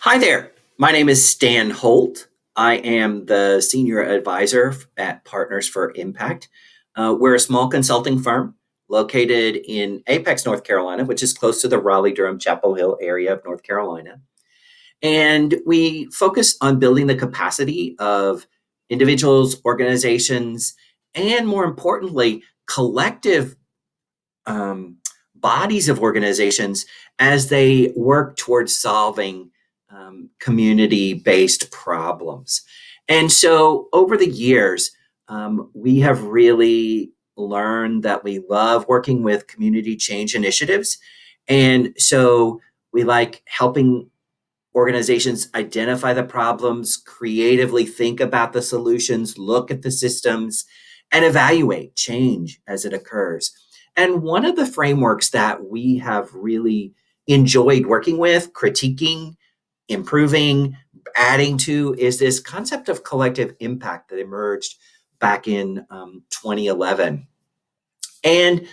Hi there. My name is Stan Holt. I am the senior advisor at Partners for Impact. We're a small consulting firm located in Apex, North Carolina, which is close to the Raleigh, Durham, Chapel Hill area of North Carolina. And we focus on building the capacity of individuals, organizations, and more importantly, collective um, bodies of organizations as they work towards solving community based problems. And so over the years, we have really learned that we love working with community change initiatives. And so we like helping organizations identify the problems, creatively think about the solutions, look at the systems, and evaluate change as it occurs. And one of the frameworks that we have really enjoyed working with, critiquing, improving, adding to is this concept of collective impact that emerged back in 2011. And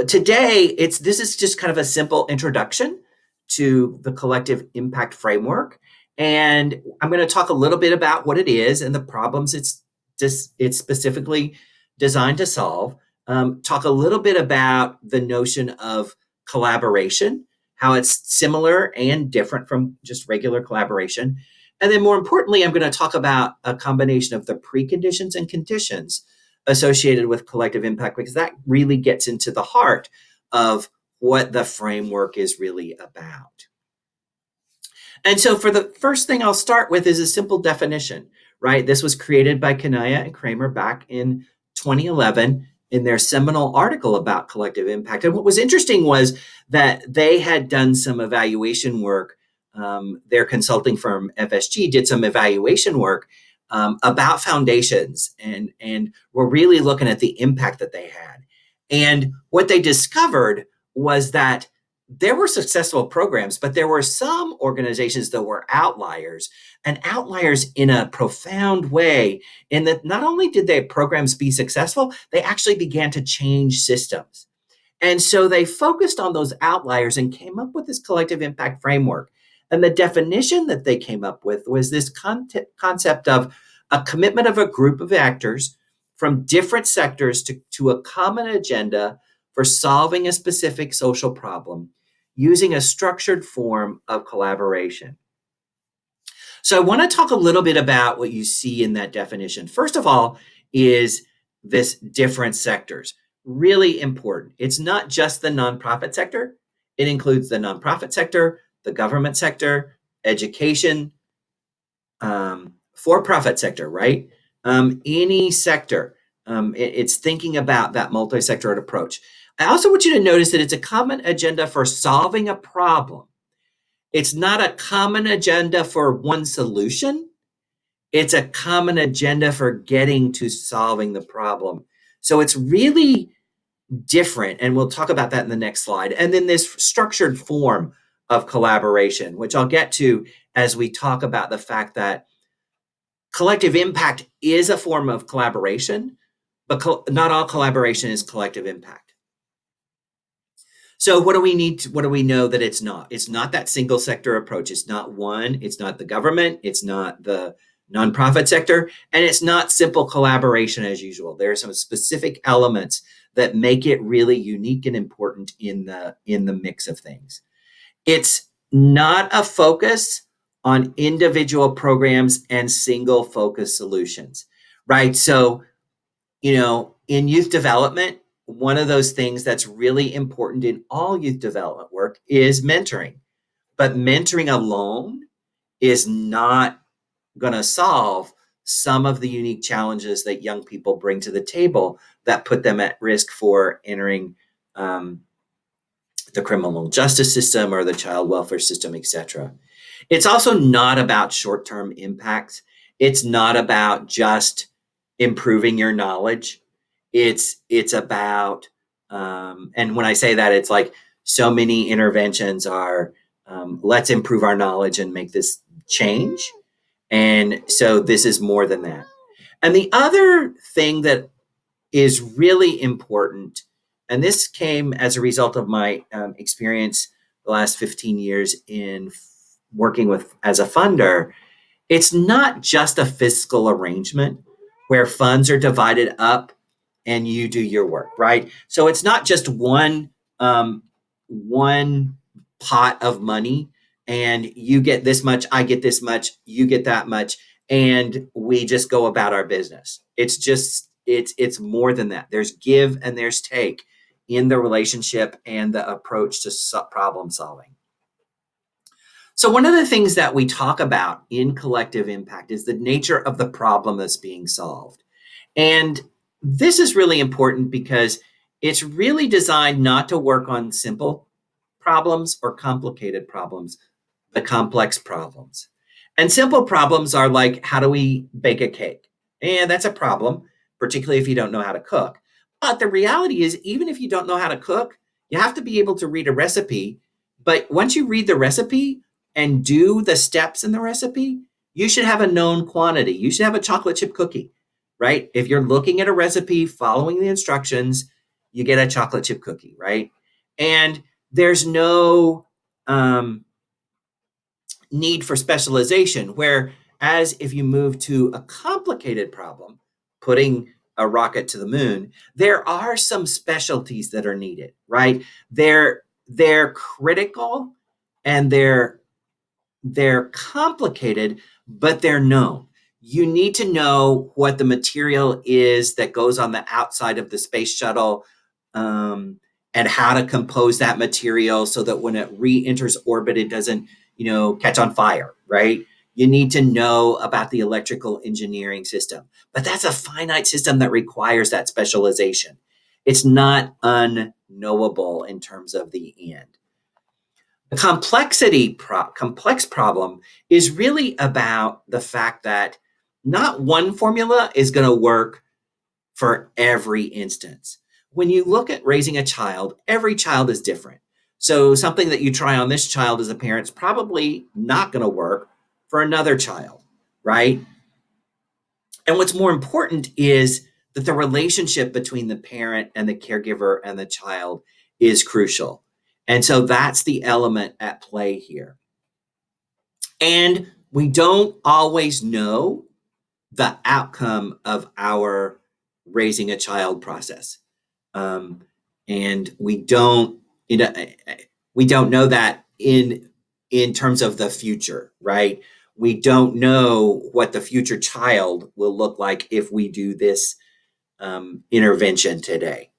today, this is just kind of a simple introduction to the collective impact framework, and I'm going to talk a little bit about what it is and the problems it's specifically designed to solve. Talk a little bit about the notion of collaboration, how it's similar and different from just regular collaboration, and then more importantly, I'm going to talk about a combination of the preconditions and conditions associated with collective impact because that really gets into the heart of what the framework is really about. And so, for the first thing I'll start with is a simple definition, right? This was created by Kanaya and Kramer back in 2011 in their seminal article about collective impact. And what was interesting was that they had done some evaluation work. Their consulting firm, FSG, did some evaluation work about foundations and were really looking at the impact that they had. And what they discovered was that there were successful programs, but there were some organizations that were outliers, and outliers in a profound way, in that not only did their programs be successful, they actually began to change systems. And so they focused on those outliers and came up with this collective impact framework. And the definition that they came up with was this concept of a commitment of a group of actors from different sectors to a common agenda for solving a specific social problem using a structured form of collaboration. So I want to talk a little bit about what you see in that definition. First of all, is this different sectors. Really important. It's not just the nonprofit sector. It includes the nonprofit sector, the government sector, education, for-profit sector, right? Any sector. It's thinking about that multi-sectoral approach. I also want you to notice that it's a common agenda for solving a problem. It's not a common agenda for one solution. It's a common agenda for getting to solving the problem. So it's really different, and we'll talk about that in the next slide. And then this structured form of collaboration, which I'll get to as we talk about the fact that collective impact is a form of collaboration, but not all collaboration is collective impact. So what do we need what do we know that it's not? It's not that single sector approach. It's not one, it's not the government, it's not the nonprofit sector, and it's not simple collaboration as usual. There are some specific elements that make it really unique and important in the mix of things. It's not a focus on individual programs and single focus solutions, right? So, in youth development, one of those things that's really important in all youth development work is mentoring. But mentoring alone is not going to solve some of the unique challenges that young people bring to the table that put them at risk for entering the criminal justice system or the child welfare system, etc. It's also not about short-term impacts. It's not about just improving your knowledge. It's about, and when I say that, it's like so many interventions are, let's improve our knowledge and make this change. And so this is more than that. And the other thing that is really important, and this came as a result of my experience the last 15 years in working with as a funder, it's not just a fiscal arrangement where funds are divided up and you do your work, right? So it's not just one pot of money and you get this much, I get this much, you get that much, and we just go about our business. It's more than that. There's give and there's take in the relationship and the approach to problem solving. So, one of the things that we talk about in collective impact is the nature of the problem that's being solved. And this is really important because it's really designed not to work on simple problems or complicated problems, the complex problems. And simple problems are like, how do we bake a cake? And that's a problem, particularly if you don't know how to cook. But the reality is, even if you don't know how to cook, you have to be able to read a recipe. But once you read the recipe and do the steps in the recipe, you should have a known quantity. You should have a chocolate chip cookie, right? If you're looking at a recipe, following the instructions, you get a chocolate chip cookie, right? And there's no need for specialization. Whereas if you move to a complicated problem, putting a rocket to the moon, there are some specialties that are needed, right? They're critical and they're complicated, but they're known. You need to know what the material is that goes on the outside of the space shuttle, and how to compose that material so that when it re-enters orbit, it doesn't, catch on fire, right? You need to know about the electrical engineering system, but that's a finite system that requires that specialization. It's not unknowable in terms of the end. The complex problem is really about the fact that not one formula is going to work for every instance. When you look at raising a child, every child is different. So something that you try on this child as a parent is probably not going to work for another child, right? And what's more important is that the relationship between the parent and the caregiver and the child is crucial. And so that's the element at play here. And we don't always know the outcome of our raising a child process. Um, and we don't know that in terms of the future, right? We don't know what the future child will look like if we do this intervention today.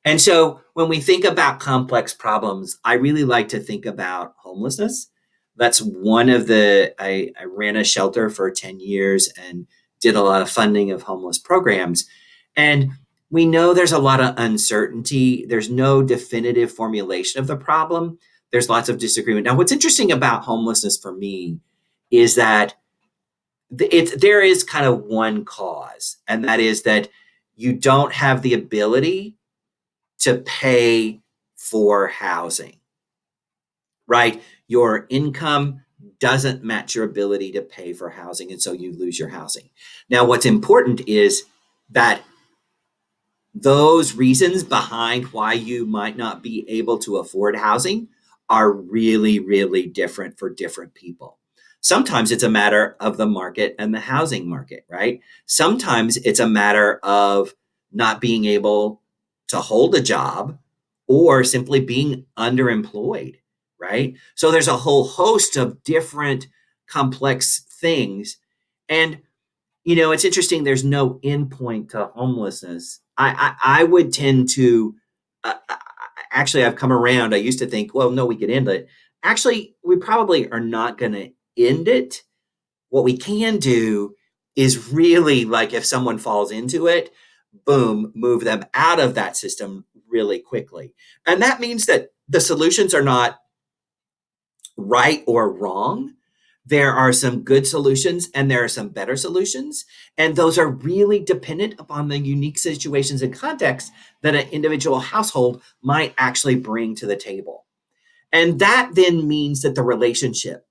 And so when we think about complex problems, I really like to think about homelessness. That's one of I ran a shelter for 10 years and did a lot of funding of homeless programs. And we know there's a lot of uncertainty. There's no definitive formulation of the problem. There's lots of disagreement. Now, what's interesting about homelessness for me is that there is kind of one cause, and that is that you don't have the ability to pay for housing, right? Your income doesn't match your ability to pay for housing, and so you lose your housing. Now, what's important is that those reasons behind why you might not be able to afford housing are really, really different for different people. Sometimes it's a matter of the market and the housing market, right? Sometimes it's a matter of not being able to hold a job or simply being underemployed, right? So there's a whole host of different complex things. And it's interesting. There's no endpoint to homelessness. I would tend to, actually, I've come around. I used to think, well, no, we could end it. Actually, we probably are not going to end it. What we can do is really, like, if someone falls into it, boom, move them out of that system really quickly. And that means that the solutions are not right or wrong. There are some good solutions and there are some better solutions. And those are really dependent upon the unique situations and contexts that an individual household might actually bring to the table. And that then means that the relationship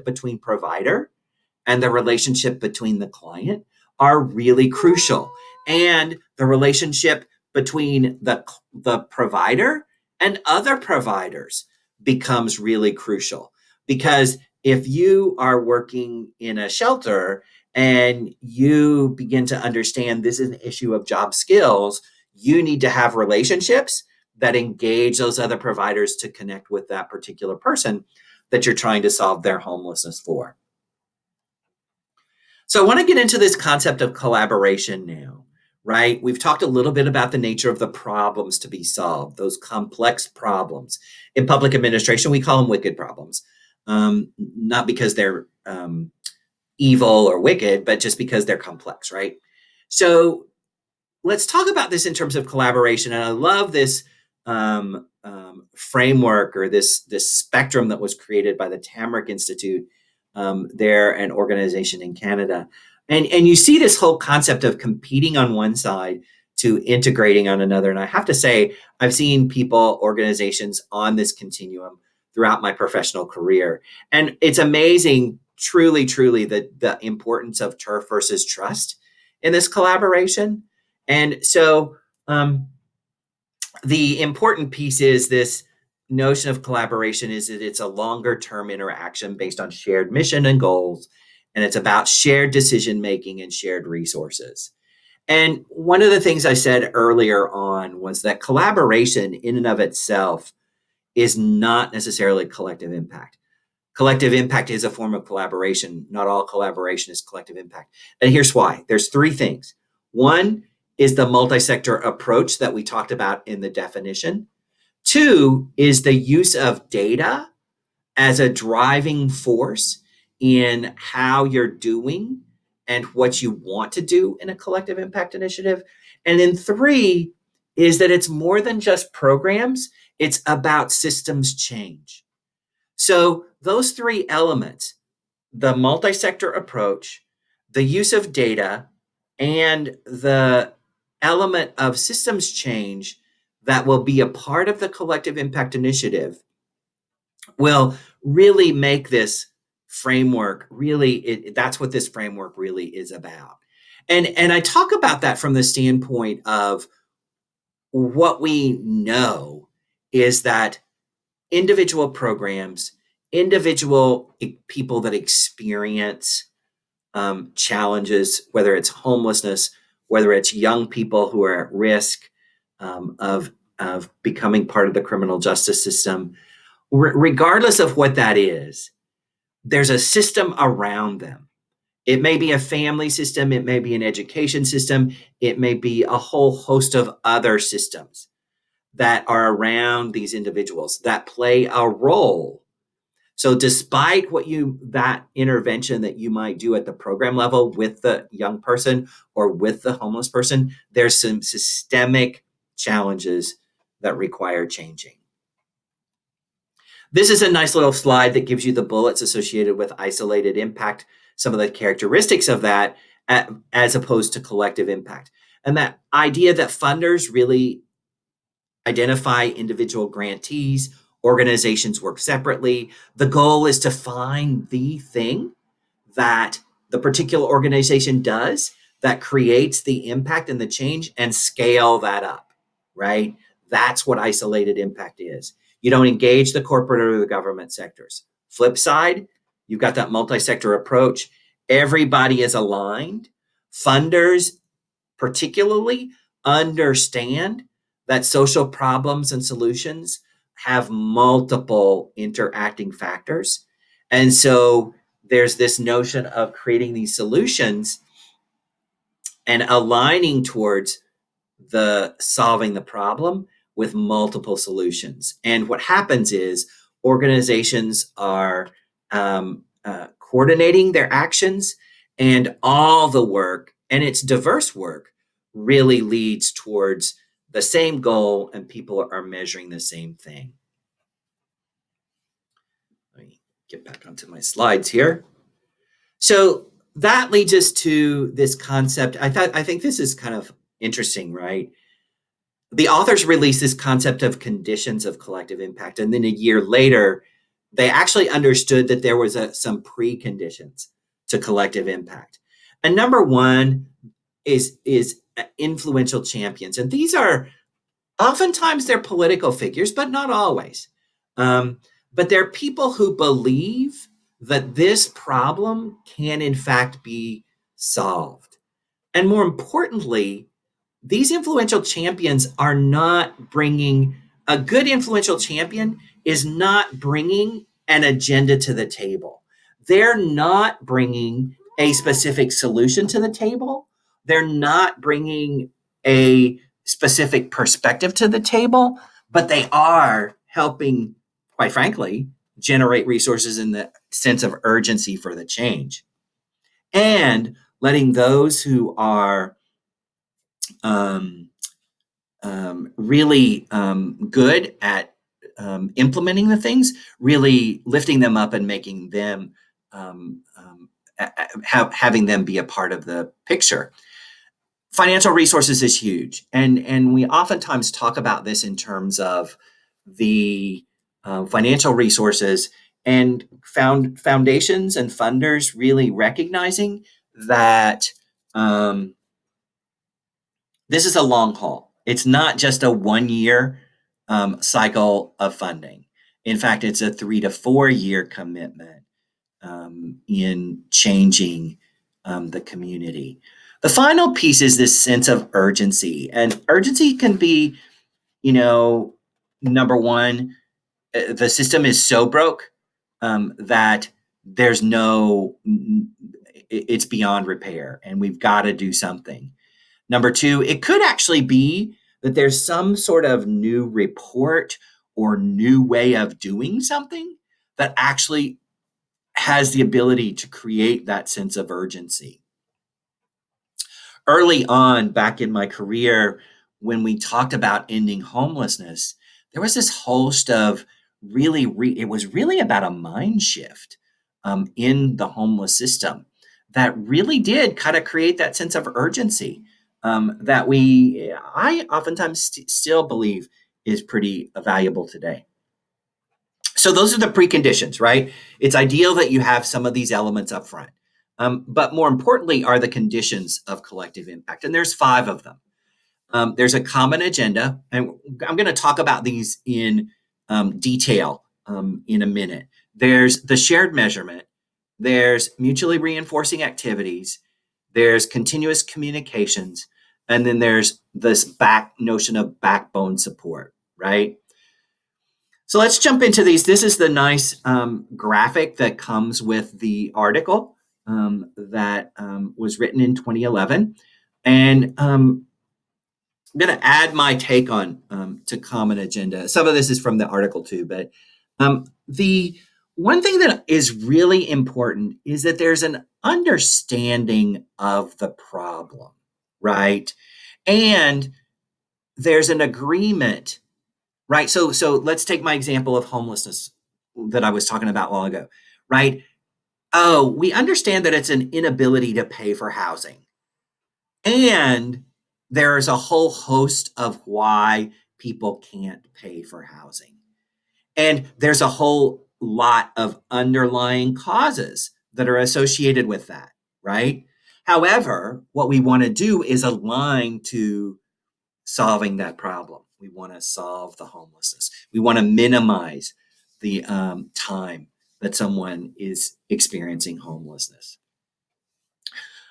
between provider and the relationship between the client are really crucial. And the relationship between the provider and other providers becomes really crucial. Because if you are working in a shelter and you begin to understand this is an issue of job skills, you need to have relationships that engage those other providers to connect with that particular person that you're trying to solve their homelessness for. So I want to get into this concept of collaboration now, right? We've talked a little bit about the nature of the problems to be solved, those complex problems. In public administration, we call them wicked problems, not because they're evil or wicked, but just because they're complex, right? So let's talk about this in terms of collaboration. And I love this framework or this spectrum that was created by the Tamrick Institute. They're an organization in Canada, and you see this whole concept of competing on one side to integrating on another. And I have to say, I've seen people, organizations on this continuum throughout my professional career, and it's amazing, truly, truly, the importance of turf versus trust in this collaboration. And so the important piece is this notion of collaboration is that it's a longer term interaction based on shared mission and goals. And it's about shared decision making and shared resources. And one of the things I said earlier on was that collaboration in and of itself is not necessarily collective impact. Collective impact is a form of collaboration. Not all collaboration is collective impact. And here's why. There's three things. One is the multi-sector approach that we talked about in the definition. Two is the use of data as a driving force in how you're doing and what you want to do in a collective impact initiative. And then three is that it's more than just programs, it's about systems change. So those three elements, the multi-sector approach, the use of data, and the element of systems change that will be a part of the collective impact initiative will really make this framework that's what this framework really is about. And I talk about that from the standpoint of what we know is that individual programs, individual people that experience challenges, whether it's homelessness, whether it's young people who are at risk of becoming part of the criminal justice system, regardless of what that is, there's a system around them. It may be a family system, it may be an education system, it may be a whole host of other systems that are around these individuals that play a role. So despite that intervention that you might do at the program level with the young person or with the homeless person, there's some systemic challenges that require changing. This is a nice little slide that gives you the bullets associated with isolated impact, some of the characteristics of that as opposed to collective impact. And that idea that funders really identify individual grantees, organizations work separately. The goal is to find the thing that the particular organization does that creates the impact and the change and scale that up, right? That's what isolated impact is. You don't engage the corporate or the government sectors. Flip side, you've got that multi-sector approach. Everybody is aligned. Funders, particularly, understand that social problems and solutions have multiple interacting factors. And so there's this notion of creating these solutions and aligning towards the solving the problem with multiple solutions. And what happens is organizations are coordinating their actions, and all the work, and it's diverse work, really leads towards the same goal, and people are measuring the same thing. Let me get back onto my slides here. So that leads us to this concept. I think this is kind of interesting, right? The authors released this concept of conditions of collective impact, and then a year later, they actually understood that there was some preconditions to collective impact. And number one is influential champions, and these are oftentimes they're political figures, but not always. But there are people who believe that this problem can, in fact, be solved. And more importantly, these influential champions are not bringing a good influential champion is not bringing an agenda to the table. They're not bringing a specific solution to the table. They're not bringing a specific perspective to the table, but they are helping, quite frankly, generate resources in the sense of urgency for the change and letting those who are um, really good at implementing the things, really lifting them up and making them having them be a part of the picture. Financial resources is huge, and we oftentimes talk about this in terms of the financial resources and foundations and funders really recognizing that this is a long haul. It's not just a 1 year cycle of funding. In fact, it's a 3 to 4 year commitment in changing the community. The final piece is this sense of urgency. And urgency can be, you know, number one, the system is so broke that there's no, it's beyond repair and we've got to do something. Number two, it could actually be that there's some sort of new report or new way of doing something that actually has the ability to create that sense of urgency. Early on, back in my career, when we talked about ending homelessness, there was this host of it was really about a mind shift in the homeless system that really did kind of create that sense of urgency that I oftentimes still believe is pretty valuable today. So those are the preconditions, right? It's ideal that you have some of these elements up front. But more importantly are the conditions of collective impact. And there's 5 of them. There's a common agenda, and I'm going to talk about these in detail in a minute. There's the shared measurement. There's mutually reinforcing activities. There's continuous communications. And then there's this notion of backbone support, right? So let's jump into these. This is the nice graphic that comes with the article that was written in 2011. And I'm going to add my take on to common agenda. Some of this is from the article too, but the one thing that is really important is that there's an understanding of the problem, right? And there's an agreement, right? So let's take my example of homelessness that I was talking about a while ago, right? Oh, we understand that it's an inability to pay for housing. And there's a whole host of why people can't pay for housing. And there's a whole lot of underlying causes that are associated with that, right? However, what we want to do is align to solving that problem. We want to solve the homelessness. We want to minimize the time that someone is experiencing homelessness.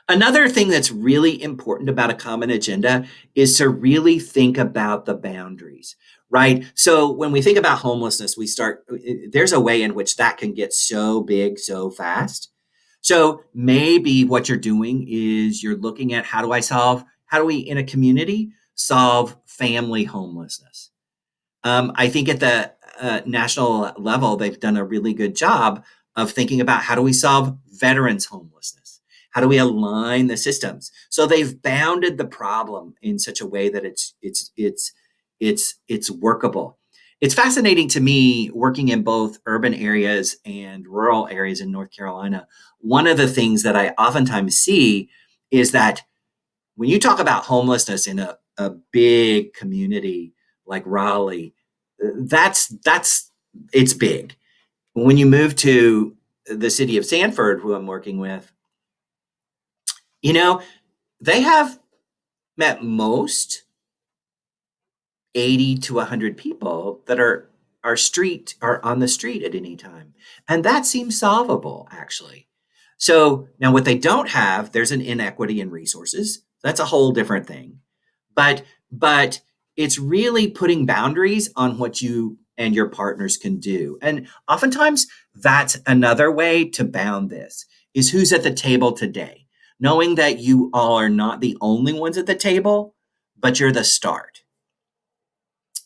Another thing that's really important about a common agenda is to really think about the boundaries, right? So when we think about homelessness, there's a way in which that can get so big so fast. So maybe what you're doing is you're looking at how do we in a community solve family homelessness? I think at the national level, they've done a really good job of thinking about how do we solve veterans homelessness? How do we align the systems? So they've bounded the problem in such a way that it's workable. It's fascinating to me working in both urban areas and rural areas in North Carolina. One of the things that I oftentimes see is that when you talk about homelessness in a big community like Raleigh, that's it's big. When you move to the city of Sanford, who I'm working with, you know, they have at most 80 to 100 people that are street are on the street at any time. And that seems solvable, actually. So now what they don't have, there's an inequity in resources. That's a whole different thing. But it's really putting boundaries on what you and your partners can do. And oftentimes that's another way to bound this is who's at the table today. Knowing that you all are not the only ones at the table, but you're the start.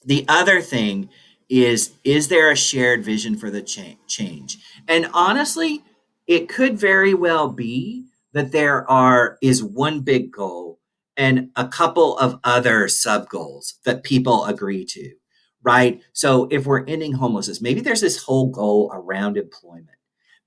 The other thing is there a shared vision for the change? And honestly, it could very well be that there is one big goal and a couple of other sub goals that people agree to, right? So if we're ending homelessness, maybe there's this whole goal around employment.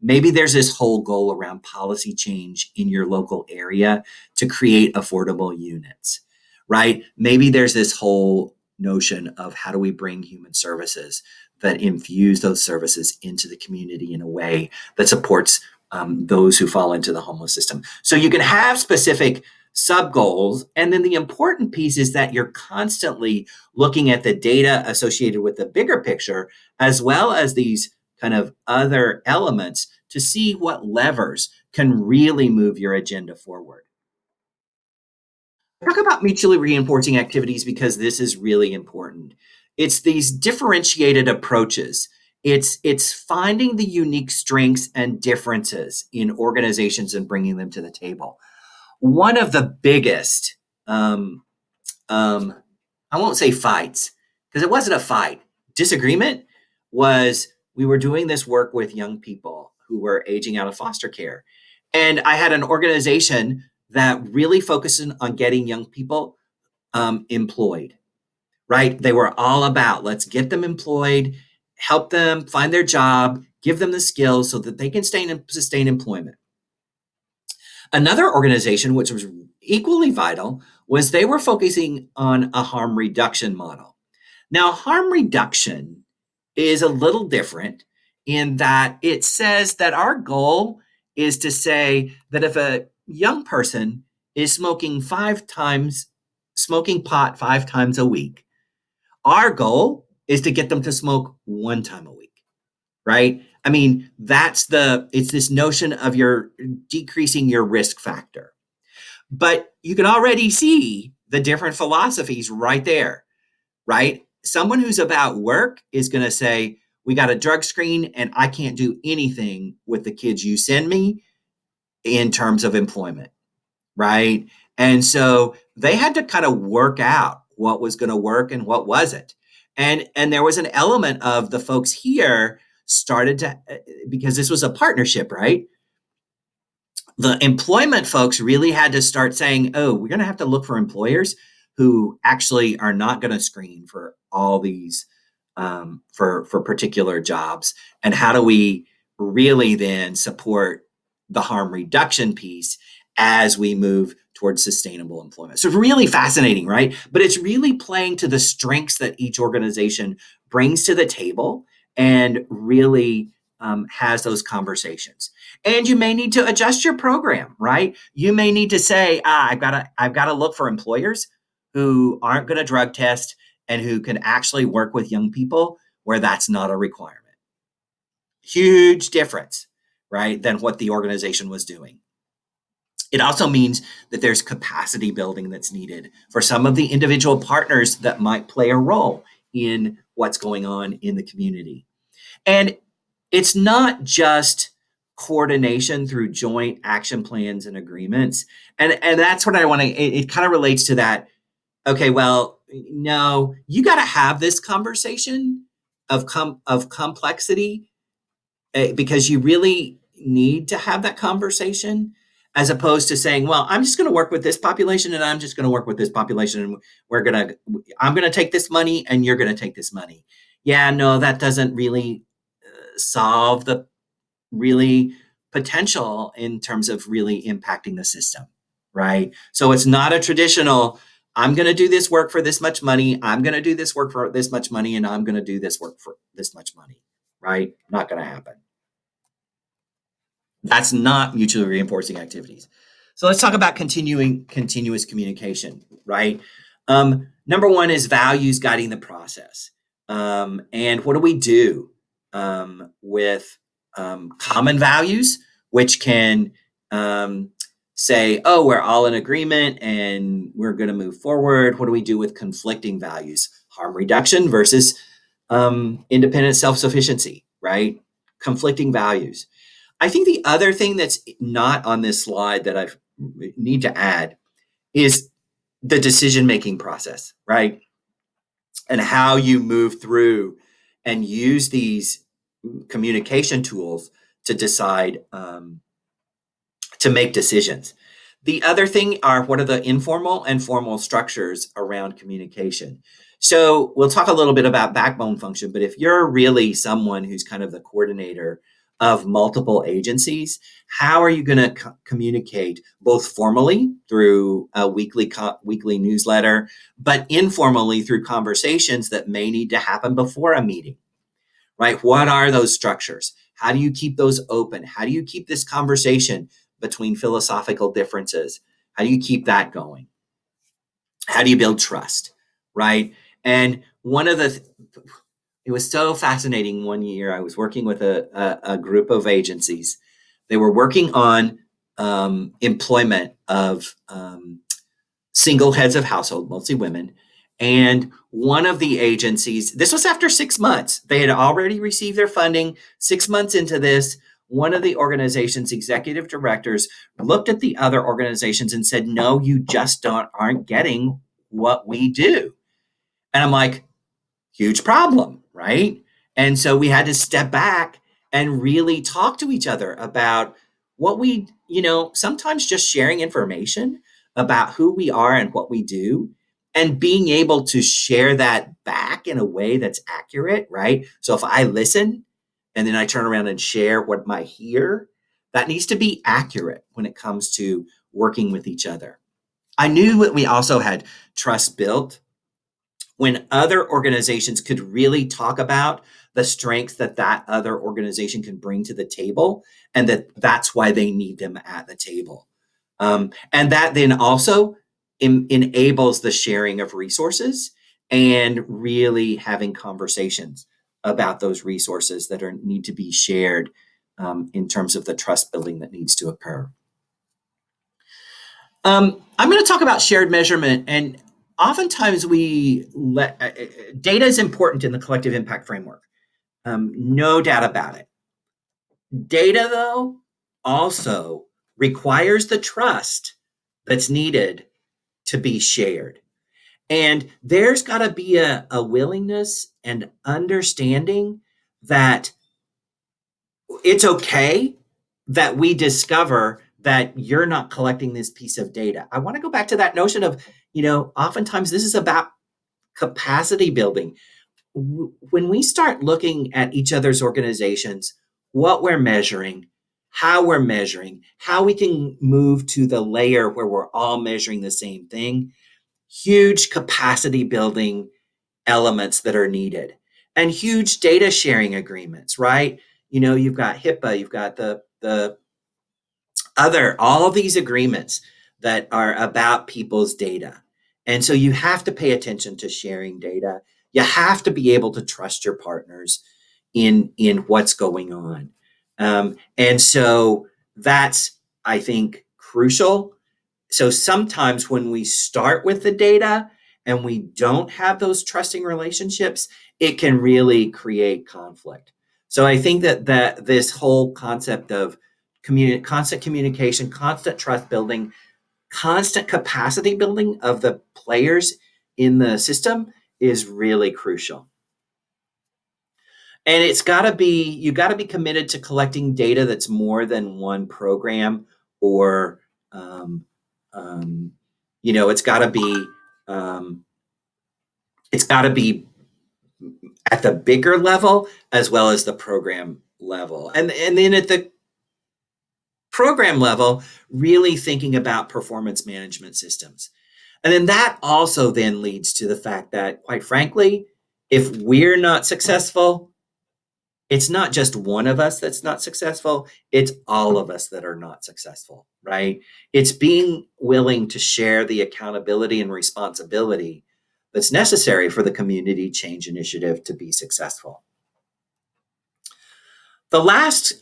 Maybe there's this whole goal around policy change in your local area to create affordable units, right? Maybe there's this whole notion of how do we bring human services that infuse those services into the community in a way that supports those who fall into the homeless system. So you can have specific sub goals. And then the important piece is that you're constantly looking at the data associated with the bigger picture, as well as these kind of other elements to see what levers can really move your agenda forward. Talk about mutually reinforcing activities because this is really important. It's these differentiated approaches. It's finding the unique strengths and differences in organizations and bringing them to the table. One of the biggest, um, I won't say fights because it wasn't a fight. Disagreement was we were doing this work with young people who were aging out of foster care, and I had an organization that really focuses on getting young people employed, right? They were all about let's get them employed, help them find their job, give them the skills so that they can sustain employment. Another organization, which was equally vital, was they were focusing on a harm reduction model. Now, harm reduction is a little different in that it says that our goal is to say that if a young person is smoking pot 5 times a week, our goal is to get them to smoke 1 time a week, right? I mean, it's this notion of your decreasing your risk factor. But you can already see the different philosophies right there, right? Someone who's about work is going to say, we got a drug screen and I can't do anything with the kids you send me in terms of employment, right? And so they had to kind of work out what was going to work and what wasn't. And there was an element of the folks here started to because this was a partnership, right? The employment folks really had to start saying, oh, we're going to have to look for employers who actually are not going to screen for all these for particular jobs. And how do we really then support the harm reduction piece as we move towards sustainable employment? So it's really fascinating, right? But it's really playing to the strengths that each organization brings to the table and really has those conversations. And you may need to adjust your program, right? You may need to say, I've got to look for employers who aren't going to drug test and who can actually work with young people where that's not a requirement. Huge difference, right, than what the organization was doing. It also means that there's capacity building that's needed for some of the individual partners that might play a role in what's going on in the community. And it's not just coordination through joint action plans and agreements. And that's what I want to, it kind of relates to that. Okay, well, no, you got to have this conversation of complexity because you really need to have that conversation as opposed to saying, well, I'm just going to work with this population and I'm just going to work with this population and I'm going to take this money and you're going to take this money. Yeah, no, that doesn't really solve the really potential in terms of really impacting the system, right? So it's not a traditional, I'm going to do this work for this much money, I'm going to do this work for this much money, and I'm going to do this work for this much money, right? Not going to happen. That's not mutually reinforcing activities. So let's talk about continuous communication, right? Number one is values guiding the process. And what do we do with common values, which can say, oh, we're all in agreement and we're going to move forward? What do we do with conflicting values? Harm reduction versus independent self sufficiency, right? Conflicting values. I think the other thing that's not on this slide that I need to add is the decision making process, right? And how you move through and use these communication tools to decide to make decisions. The other thing are what are the informal and formal structures around communication. So we'll talk a little bit about backbone function, but if you're really someone who's kind of the coordinator of multiple agencies, how are you going to communicate both formally through a weekly newsletter, but informally through conversations that may need to happen before a meeting? Right? What are those structures? How do you keep those open? How do you keep this conversation between philosophical differences? How do you keep that going? How do you build trust? Right? And it was so fascinating. One year I was working with a group of agencies. They were working on employment of single heads of household, mostly women. And one of the agencies, this was after 6 months, they had already received their funding. 6 months into this, one of the organization's executive directors looked at the other organizations and said, no, you just aren't getting what we do. And I'm like, huge problem, right? And so we had to step back and really talk to each other about what sometimes just sharing information about who we are and what we do and being able to share that back in a way that's accurate, right? So if I listen and then I turn around and share what I hear, that needs to be accurate when it comes to working with each other. I knew that we also had trust built when other organizations could really talk about the strengths that other organization can bring to the table, and that's why they need them at the table. And that then also enables the sharing of resources and really having conversations about those resources that need to be shared in terms of the trust building that needs to occur. I'm going to talk about shared measurement, and oftentimes data is important in the collective impact framework. No doubt about it. Data, though, also requires the trust that's needed to be shared. And there's got to be a willingness and understanding that it's okay that we discover that you're not collecting this piece of data. I want to go back to that notion of, oftentimes this is about capacity building. When we start looking at each other's organizations, what we're measuring, how we can move to the layer where we're all measuring the same thing, huge capacity building elements that are needed and huge data sharing agreements, right? You've got HIPAA, you've got the all these agreements that are about people's data. And so you have to pay attention to sharing data. You have to be able to trust your partners in what's going on. And so that's, I think, crucial. So sometimes when we start with the data and we don't have those trusting relationships, it can really create conflict. So I think that this whole concept of constant communication, constant trust building, constant capacity building of the players in the system is really crucial. And you got to be committed to collecting data that's more than one program or, it's got to be, it's got to be at the bigger level as well as the program level. And then at the program level, really thinking about performance management systems. And then that also then leads to the fact that, quite frankly, if we're not successful, it's not just one of us that's not successful, it's all of us that are not successful, right? It's being willing to share the accountability and responsibility that's necessary for the community change initiative to be successful. The last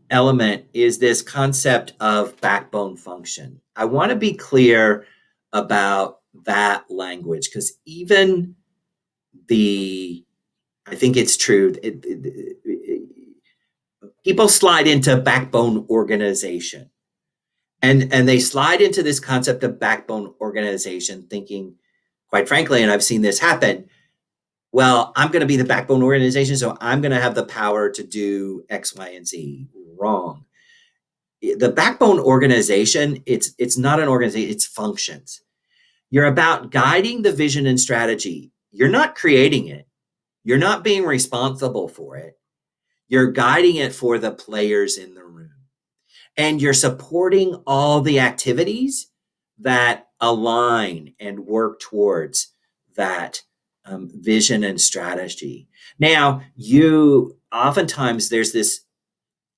element is this concept of backbone function. I want to be clear about that language because even I think it's true. People slide into backbone organization, and they slide into this concept of backbone organization, thinking, quite frankly, and I've seen this happen. Well, I'm going to be the backbone organization, so I'm going to have the power to do X, Y, and Z. Wrong. The backbone organization, it's not an organization, it's functions. You're about guiding the vision and strategy. You're not creating it. You're not being responsible for it. You're guiding it for the players in the room. And you're supporting all the activities that align and work towards that vision and strategy. Now, oftentimes there's this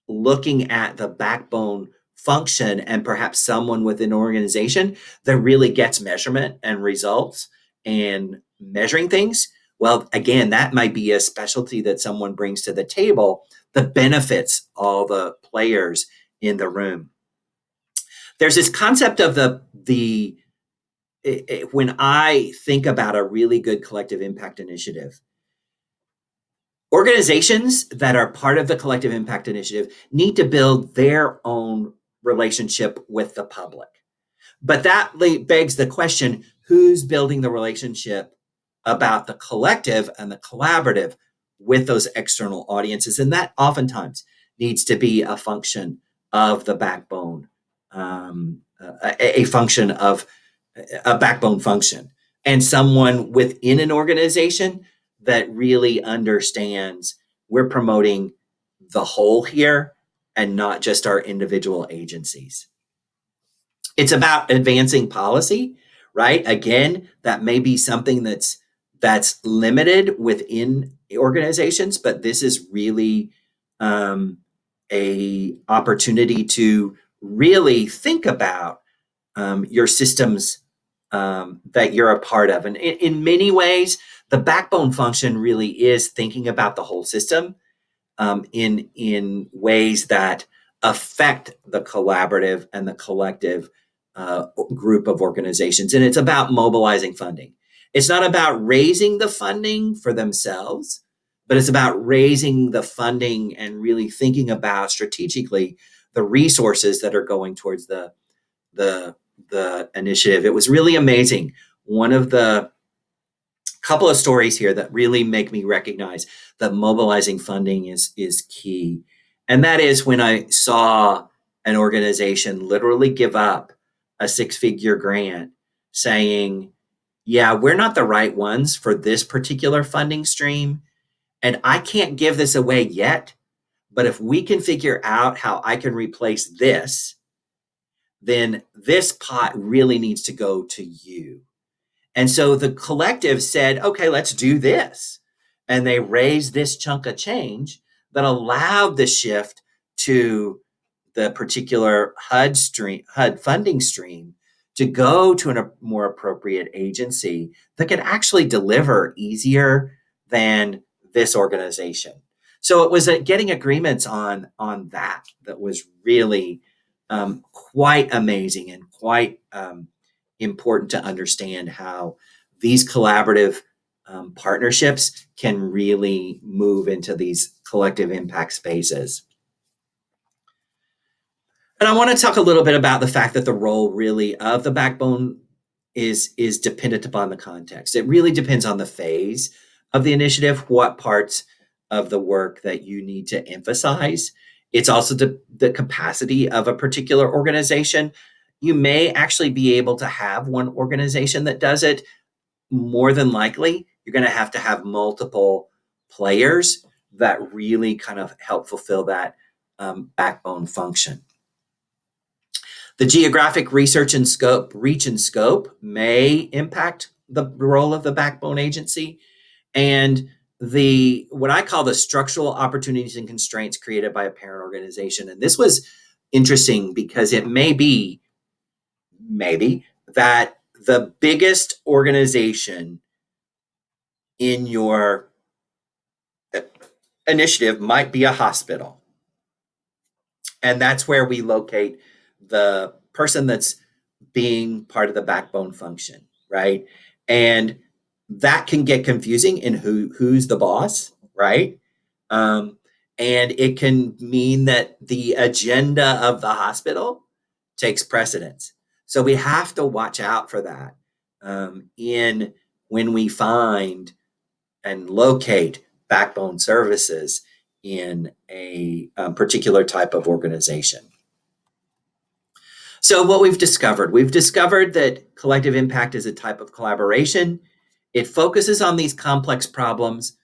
looking at the backbone function and perhaps someone within an organization that really gets measurement and results and measuring things. Well, again, that might be a specialty that someone brings to the table that benefits all the players in the room. There's this concept of when I think about a really good collective impact initiative, organizations that are part of the collective impact initiative need to build their own relationship with the public. But that begs the question, who's building the relationship about the collective and the collaborative with those external audiences? And that oftentimes needs to be a function of the backbone, a function of a backbone function, and someone within an organization that really understands we're promoting the whole here and not just our individual agencies. It's about advancing policy, right? Again, that may be something that's limited within organizations, but this is really a opportunity to really think about your systems that you're a part of. And in many ways, the backbone function really is thinking about the whole system in ways that affect the collaborative and the collective group of organizations. And it's about mobilizing funding. It's not about raising the funding for themselves, but it's about raising the funding and really thinking about strategically the resources that are going towards the initiative. It was really amazing. One of the couple of stories here that really make me recognize that mobilizing funding is key. And that is when I saw an organization literally give up a 6-figure grant saying, yeah, we're not the right ones for this particular funding stream. And I can't give this away yet. But if we can figure out how I can replace this, then this pot really needs to go to you. And so the collective said, okay, let's do this. And they raised this chunk of change that allowed the shift to the particular HUD funding stream to go to a more appropriate agency that could actually deliver easier than this organization. So it was getting agreements on that was really quite amazing and quite important to understand how these collaborative partnerships can really move into these collective impact spaces. And I want to talk a little bit about the fact that the role really of the backbone is dependent upon the context. It really depends on the phase of the initiative, what parts of the work that you need to emphasize. It's also the capacity of a particular organization. You may actually be able to have one organization that does it. More than likely, you're going to have multiple players that really kind of help fulfill that backbone function. The geographic reach and scope may impact the role of the backbone agency, and what I call the structural opportunities and constraints created by a parent organization. And this was interesting because it may be that the biggest organization in your initiative might be a hospital. And that's where we locate the person that's being part of the backbone function, right? And that can get confusing in who's the boss, right? Um, and it can mean that the agenda of the hospital takes precedence. So we have to watch out for that in when we find and locate backbone services in a particular type of organization. So, what we've discovered that collective impact is a type of collaboration. It focuses on these complex problems.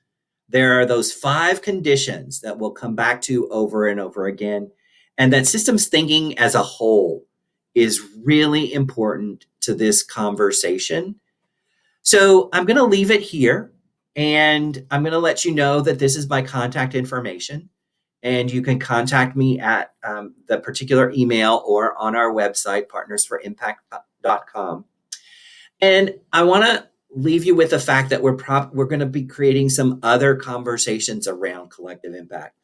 There are those 5 conditions that we'll come back to over and over again, and that systems thinking as a whole is really important to this conversation. So, I'm going to leave it here, and I'm going to let you know that this is my contact information. And you can contact me at the particular email or on our website, partnersforimpact.com. And I want to leave you with the fact that we're going to be creating some other conversations around collective impact.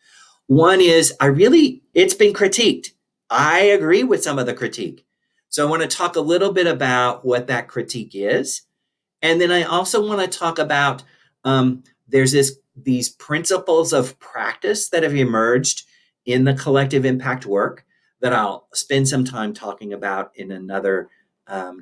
One is it's been critiqued. I agree with some of the critique. So I want to talk a little bit about what that critique is. And then I also want to talk about there's these principles of practice that have emerged in the collective impact work that I'll spend some time talking about in another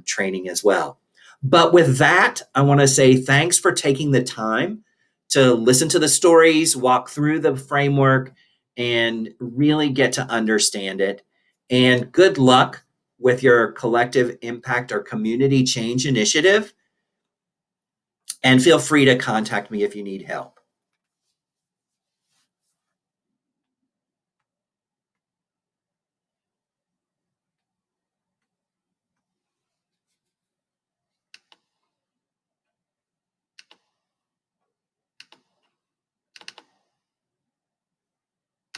training as well. But with that, I want to say thanks for taking the time to listen to the stories, walk through the framework, and really get to understand it. And good luck with your collective impact or community change initiative. And feel free to contact me if you need help.